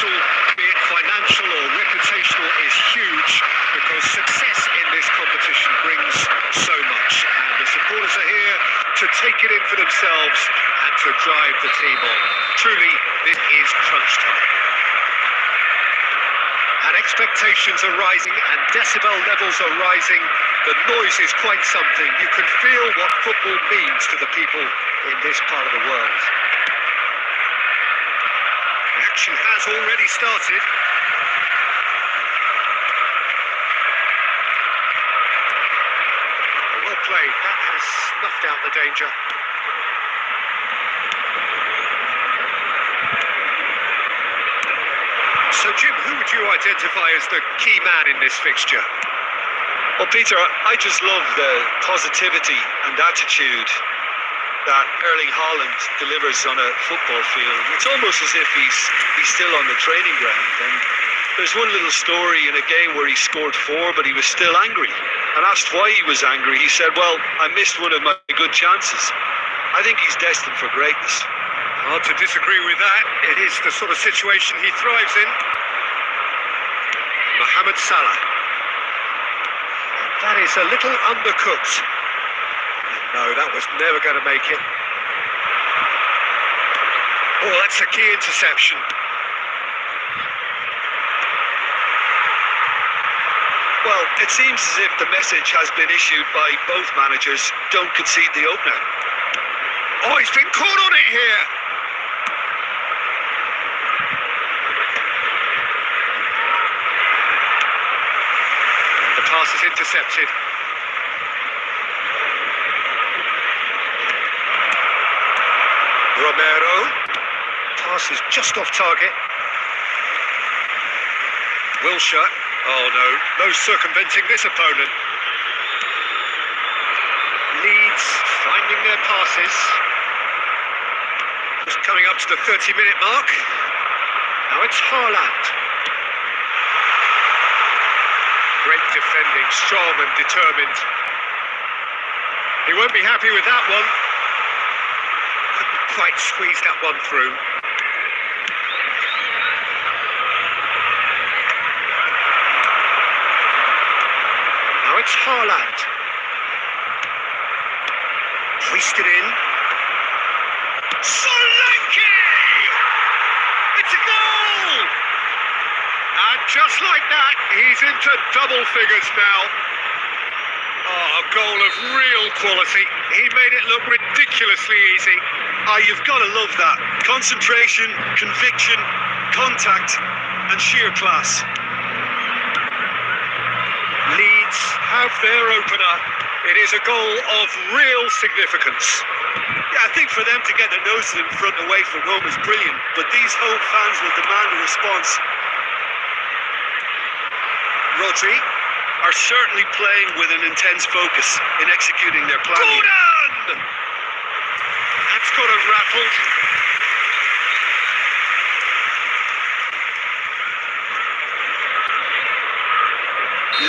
social, be it financial or reputational, is huge because success in this competition brings so much. And the supporters are here to take it in for themselves and to drive the team on. Truly, this is crunch time. And expectations are rising and decibel levels are rising. The noise is quite something. You can feel what football means to the people in this part of the world. The action has already started. Well played. That has snuffed out the danger. So, Jim, who would you identify as the key man in this fixture? Well, Peter, I just love the positivity and attitude that Erling Haaland delivers on a football field. It's almost as if he's still on the training ground. And there's one little story in a game where he scored 4, but he was still angry. And asked why he was angry, he said, well, I missed one of my good chances. I think he's destined for greatness. Hard to disagree with that. It is the sort of situation he thrives in. Mohamed Salah. And that is a little undercooked. No, that was never going to make it. Oh, that's a key interception. Well, it seems as if the message has been issued by both managers, don't concede the opener. Oh, he's been caught on it here. And the pass is intercepted. Romero. Pass is just off target. Wilshere. Oh no, no circumventing this opponent. Leeds finding their passes. Just coming up to the 30-minute mark. Now it's Haaland. Great defending, strong and determined. He won't be happy with that one. Couldn't quite squeeze that one through. Now it's Haaland. Hoisted in. Solanke! It's a goal! And just like that, he's into double figures now. Oh, a goal of real quality. He made it look ridiculously easy. You've got to love that. Concentration, conviction, contact, and sheer class. Leeds have their opener. It is a goal of real significance. Yeah, I think for them to get their noses in front away from home is brilliant, but these home fans will demand a response. Rodri are certainly playing with an intense focus in executing their plan. Gordon! That's got him rattled.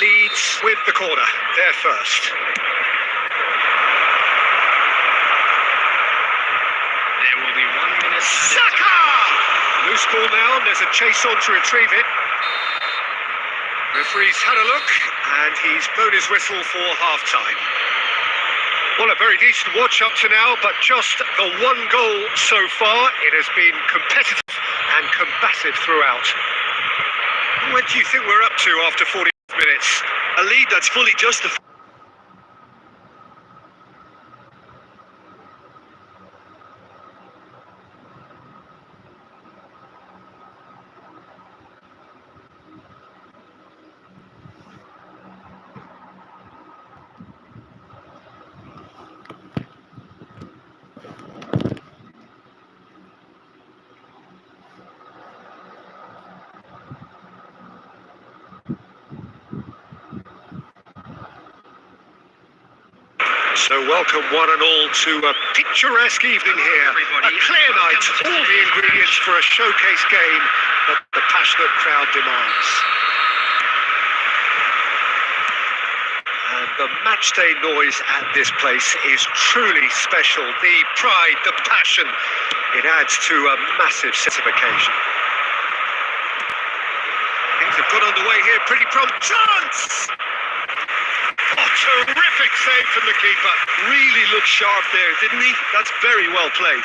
Leeds with the corner, they're first. There will be 1 minute. Saka! Loose ball now, and there's a chase on to retrieve it. Referee's had a look, and he's blown his whistle for half-time. Well, a very decent watch up to now, but just the one goal so far. It has been competitive and combative throughout. What do you think we're up to after 40 minutes? A lead that's fully justified. So welcome one and all to a picturesque evening here. A clear night, all the ingredients for a showcase game that the passionate crowd demands. And the matchday noise at this place is truly special. The pride, the passion, it adds to a massive sense of occasion. They've got underway here, pretty prompt. Chance! Oh, terrific save from the keeper. Really looked sharp there, didn't he? That's very well played.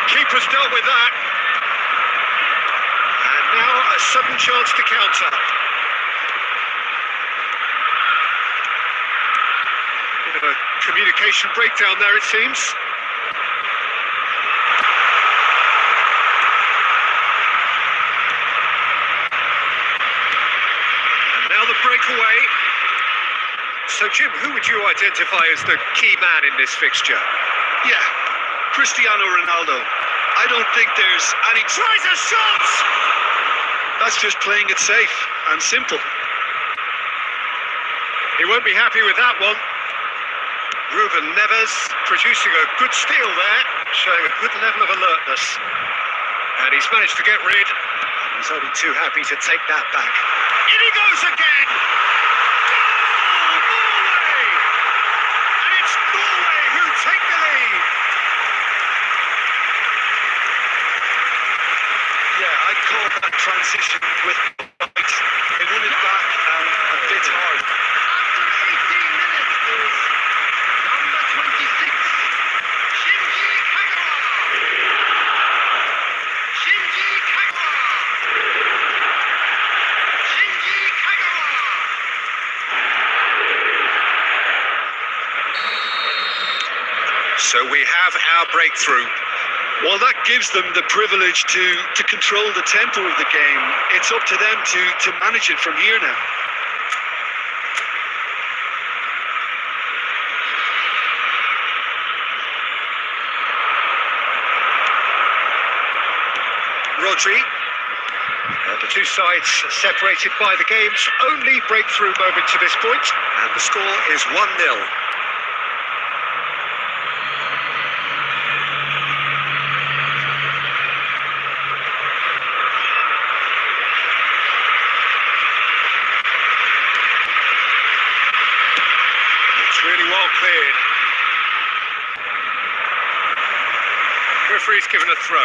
Keeper's dealt with that. And now a sudden chance to counter. Bit of a communication breakdown there, it seems. And now the breakaway. So, Jim, who would you identify as the key man in this fixture? Yeah, Cristiano Ronaldo. I don't think there's any... Tries a shot! That's just playing it safe and simple. He won't be happy with that one. Ruben Neves producing a good steal there, showing a good level of alertness. And he's managed to get rid. He's only too happy to take that back. In he goes again! Goal! Norway! And it's Norway who take the lead! Yeah, I'd call that transition with right. They won it back a bit hard. After 18 minutes is number 26, Shinji Kagawa. Shinji Kagawa. Shinji Kagawa. So we have our breakthrough. Well, that gives them the privilege to control the tempo of the game. It's up to them to manage it from here now. Rodri. The two sides separated by the game's only breakthrough moment to this point, and the score is 1-0. Really well cleared. Referee's given a throw.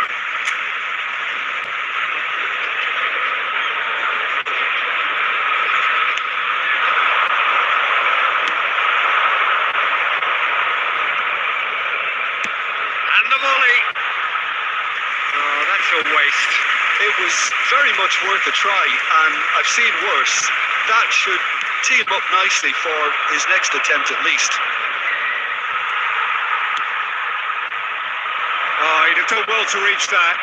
And the volley. Oh, that's a waste. It was very much worth a try, and I've seen worse. That should tee him up nicely for his next attempt at least. Oh, he'd have done well to reach that.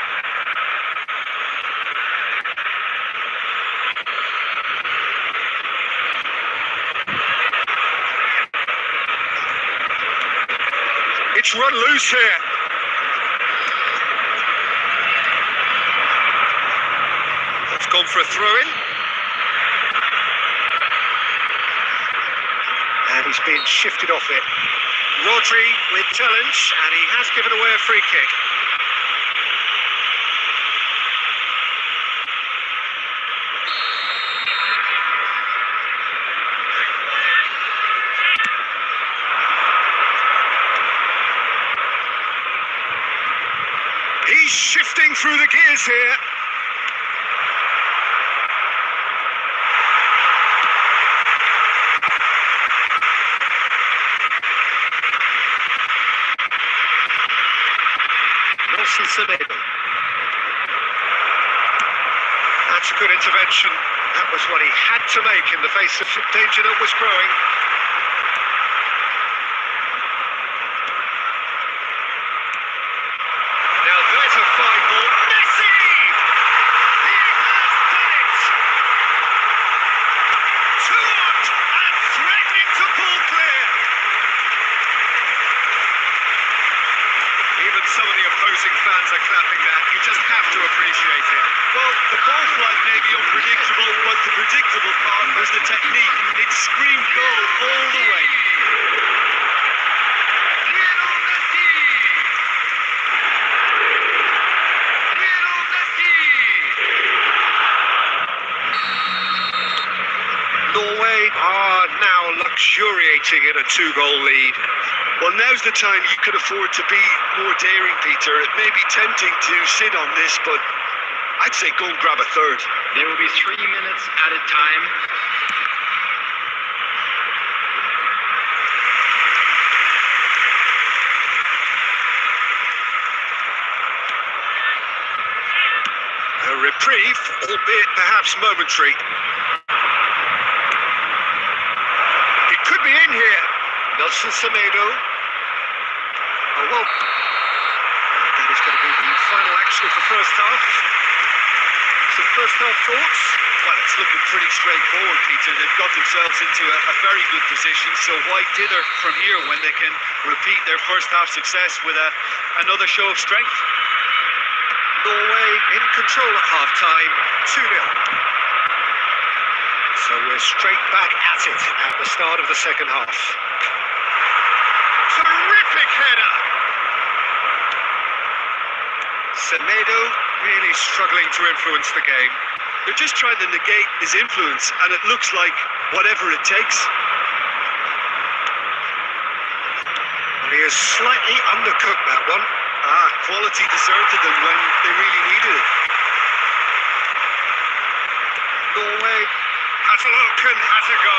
It's run loose here. It's gone for a throw-in. And he's been shifted off it. Rodri with challenge, and he has given away a free kick. He's shifting through the gears here. That's a good intervention. That was what he had to make in the face of danger that was growing. Now there's a fine ball. Messi! He has done it! 2-1 and threatening to pull clear. Even some of the opposing fans are clapping that. You just have to appreciate it. Well, the ball flight may be unpredictable, but the predictable part was the technique. It screamed goal all the way. Lionel Messi. Lionel Messi. Norway are now luxuriating in a 2-goal lead. Well, now's the time you could afford to be more daring, Peter. It may be tempting to sit on this, but I'd say go and grab a third. There will be 3 minutes added time. A reprieve, albeit perhaps momentary. It could be in here. Nelson Semedo. Oh, well. That is going to be the final action of the first half. Some first half thoughts? Well, it's looking pretty straightforward, Peter. They've got themselves into a very good position, so why dither from here when they can repeat their first half success with another show of strength? Norway in control at half-time, 2-0. So we're straight back at it at the start of the second half. Terrific header! Semedo really struggling to influence the game. They're just trying to negate his influence, and it looks like whatever it takes. And he is slightly undercooked, that one. Quality deserted them when they really needed it. Norway has a look and has a go.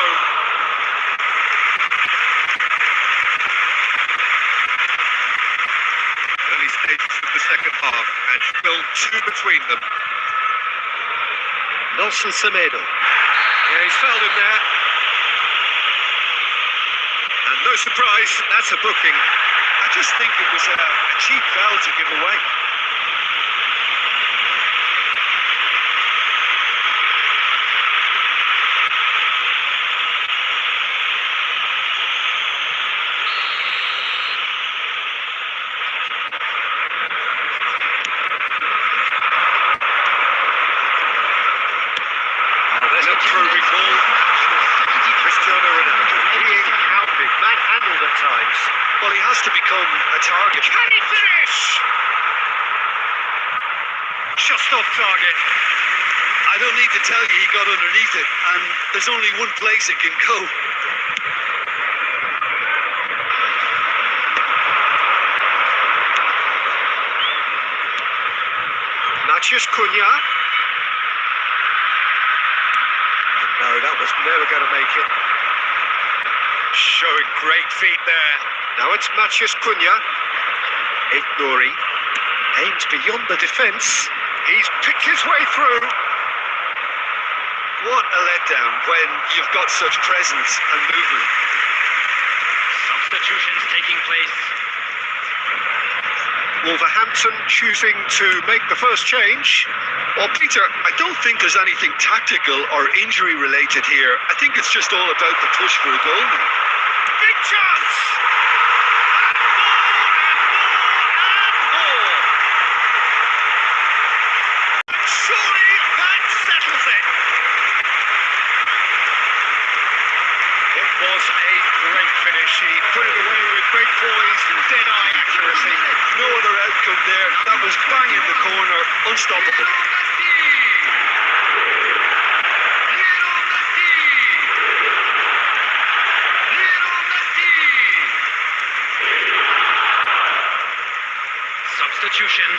Early stages of the second half, and still 2 between them. Nelson Semedo. Yeah, he's fouled him there. And no surprise, that's a booking. I just think it was a cheap foul to give away. There's a probing ball. Cristiano Ronaldo being outbid, manhandled at times. Well, he has to become a target. Can he finish? Just off target. I don't need to tell you he got underneath it, and there's only one place it can go. Matheus Cunha. No, that was never going to make it. Showing great feet there. Now it's Matheus Cunha. Ignory aims beyond the defence. He's picked his way through. What a letdown when you've got such presence and movement. Substitutions taking place. Wolverhampton choosing to make the first change. Well, Peter, I don't think there's anything tactical or injury related here. I think it's just all about the push for a goal now. Big chance! And more! Surely that settles it. It was a great finish. He put it away with great poise and dead-eye accuracy. No other outcome there. That was bang in the corner, unstoppable. Substitution.